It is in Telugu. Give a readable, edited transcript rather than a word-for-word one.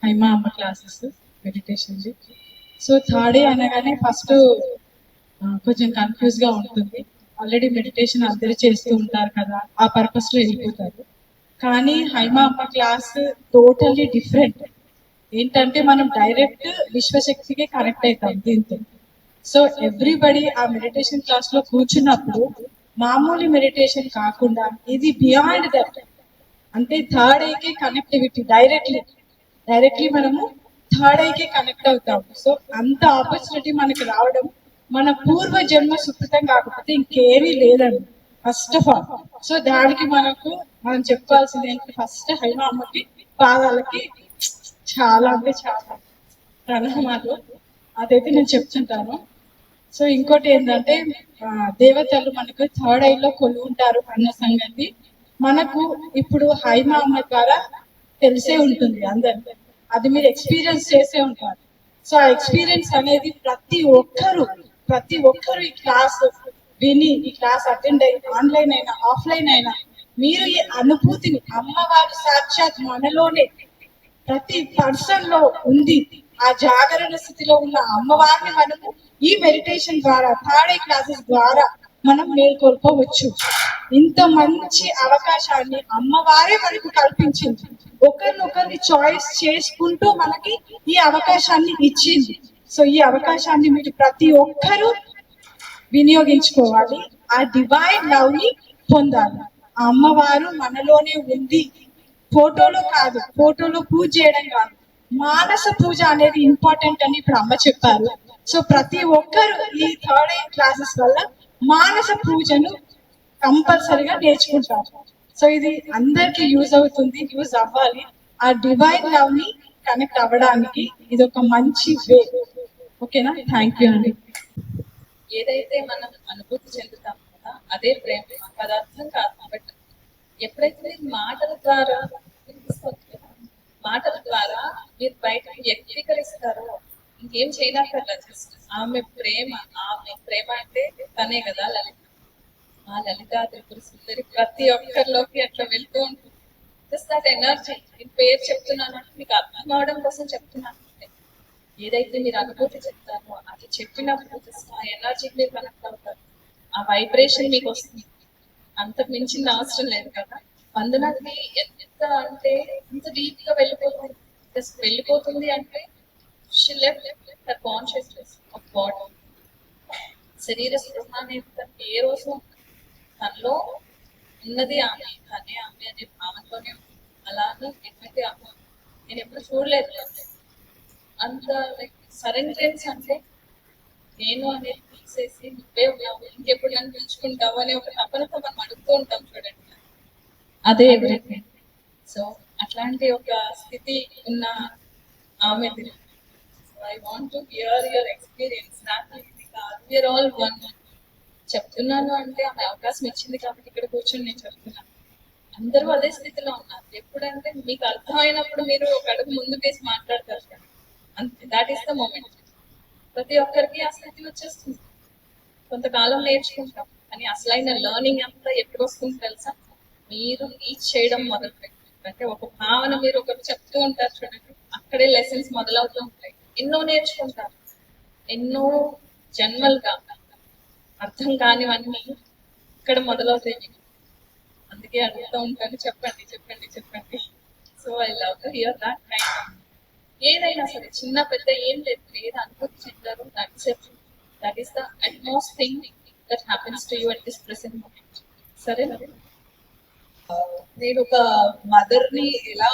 హైమా అమ్మ classes meditation. So third day అనగానే ఫస్ట్ కొంచెం కన్ఫ్యూజ్ గా ఉంటుంది. ఆల్రెడీ మెడిటేషన్ అందరూ చేస్తూ ఉంటారు కదా, ఆ పర్పస్ లో వెళ్ళిపోతారు. కానీ హైమా అమ్మ క్లాస్ టోటల్లీ డిఫరెంట్. ఏంటంటే మనం డైరెక్ట్ విశ్వశక్తికి కనెక్ట్ అవుతాం దీంతో. సో ఎవ్రీబడి ఆ మెడిటేషన్ క్లాస్ లో కూర్చున్నప్పుడు మామూలు మెడిటేషన్ కాకుండా ఇది బియాండ్ దట్, అంటే థర్డ్ ఐకి కనెక్టివిటీ డైరెక్ట్లీ మనము థర్డ్ ఐకి కనెక్ట్ అవుతాం. సో అంత ఆపర్చునిటీ మనకి రావడం మన పూర్వ జన్మ సుకృతం కాకపోతే ఇంకేమీ లేదండి ఫస్ట్ ఆఫ్ ఆల్. సో దానికి మనం చెప్పాల్సింది ఏంటి, ఫస్ట్ హైమా అమ్మకి పాదాలకి చాలా అంటే చాలా ప్రణామాలు. అదైతే నేను చెప్తుంటాను. సో ఇంకోటి ఏంటంటే దేవతలు మనకు థర్డ్ ఐలో కొలు ఉంటారు అన్న సంగతి మనకు ఇప్పుడు హైమా అమ్మ ద్వారా తెలిసే ఉంటుంది అందరు, అది మీరు ఎక్స్పీరియన్స్ చేసే ఉంటారు. సో ఆ ఎక్స్పీరియన్స్ అనేది ప్రతి ఒక్కరు ఈ క్లాస్ విని ఈ క్లాస్ అటెండ్ అయ్యి ఆన్లైన్ అయినా ఆఫ్లైన్ అయినా మీరు ఈ అనుభూతిని అమ్మవారు సాక్షాత్ మనలోనే ప్రతి పర్సన్ లో ఉంది. ఆ జాగరణ స్థితిలో ఉన్న అమ్మవారిని మనము ఈ మెడిటేషన్ ద్వారా థర్డ్ ఐ క్లాసెస్ ద్వారా మనం మేల్కొల్పవచ్చు. ఇంత మంచి అవకాశాన్ని అమ్మవారే మనకు కల్పించింది. ఒకరినొకరిని చాయిస్ చేసుకుంటూ మనకి ఈ అవకాశాన్ని ఇచ్చింది. సో ఈ అవకాశాన్ని మీరు ప్రతి ఒక్కరూ వినియోగించుకోవాలి. ఆ డివైన్ లవ్ ని పొందాలి. ఆ అమ్మవారు మనలోనే ఉంది. ఫోటోలో కాదు, ఫోటోలో పూజ చేయడం కాదు, మానస పూజ అనేది ఇంపార్టెంట్ అని ఇప్పుడు అమ్మ చెప్పారు. సో ప్రతి ఒక్కరు ఈ థర్డ్ ఐ క్లాసెస్ వల్ల మానస పూజను కంపల్సరిగా నేర్చుకుంటారు. సో ఇది అందరికి యూజ్ అవుతుంది, యూజ్ అవ్వాలి. ఆ డివైన్ లవ్ ని కనెక్ట్ అవ్వడానికి ఇది ఒక మంచి వే. ఓకేనా? థ్యాంక్ యూ అండి. ఏదైతే మనం అనుభూతి చెందుతాం కదా అదే ప్రేమ, పదార్థం కాదు. బట్ ఎప్పుడైతే మాటల ద్వారా మీరు బయటకు వ్యక్తీకరిస్తారో ఇంకేం చేయనక్కర్లా, జస్ట్ ఆమె ప్రేమ అంటే తనే కదా లలిత. ఆ లలిత త్రిపుర సుందరి ప్రతి ఒక్కరిలోకి అట్లా వెళ్తూ ఉంటుంది. Just that energy. నేను పేరు చెప్తున్నాను అంటే మీకు అర్థం అవడం కోసం చెప్తున్నాను. ఏదైతే మీరు అనుభూతి చెప్తారో అది చెప్పినప్పుడు జస్ట్ ఆ ఎనర్జీకి మీరు కనెక్ట్ అవుతారు, ఆ వైబ్రేషన్ మీకు వస్తుంది. అంతకు మించింది అవసరం లేదు కదా. వందనకి ఎంత అంటే ఇంత డీప్ గా వెళ్ళిపోతుంది. జస్ట్ వెళ్ళిపోతుంది అంటే she left her consciousness of body. శరీర స్పృహ అనేది ఏ రోజు తనలో ఉన్నది ఆమె అనే భావంతోనే ఉంటుంది. అలాగే ఎటువంటి ఆమె నేను ఎప్పుడు చూడలేదు. అంత లైక్ సరెండరెన్స్ అంటే నేను అనేది తీసేసి నువ్వే ఉన్నావు, ఇంకెప్పుడు నన్ను పిలుచుకుంటావు అనే ఒక తపనతో మనం అడుగుతూ ఉంటాం చూడండి, అదే ఎవ్రీథింగ్. సో అట్లాంటి ఒక స్థితి ఉన్న ఆమెది. So I want to hear your experience. నాకు ఇది కాదు, వీఆర్ ఆల్ వన్ చెప్తున్నాను అంటే ఆమె అవకాశం ఇచ్చింది కాబట్టి ఇక్కడ కూర్చొని నేను చెప్తున్నాను. అందరూ అదే స్థితిలో ఉన్నారు. ఎప్పుడంటే మీకు అర్థమైనప్పుడు మీరు ఒక అడుగు ముందు వేసి మాట్లాడతారు కదా, అంతే. That is the moment. ప్రతి ఒక్కరికి ఆ స్థితి వచ్చేస్తుంది. కొంతకాలం నేర్చుకుంటాం కానీ అసలైన లెర్నింగ్ అంతా ఎప్పుడు వస్తుంది తెలుసా? మీరు రీచ్ చేయడం మొదలు పెట్టండి. అంటే ఒక భావన మీరు ఒకరు చెప్తూ ఉంటారు చూడండి, అక్కడే లెసన్స్ మొదలవుతూ ఉంటాయి. ఎన్నో నేర్చుకుంటారు, ఎన్నో జన్మలుగా అర్థం కానివన్నీ ఇక్కడ మొదలవుతాయి. అందుకే అడుగుతూ ఉంటాను, చెప్పండి చెప్పండి చెప్పండి. So I love to hear that kind of. ఏదైనా సరే చిన్న పెద్ద ఏం లేదు, ఏది అనుభూతి చెందారు that is the utmost thing that happens to you at this present moment. సరేనా? నేను ఒక మదర్ ని ఎలా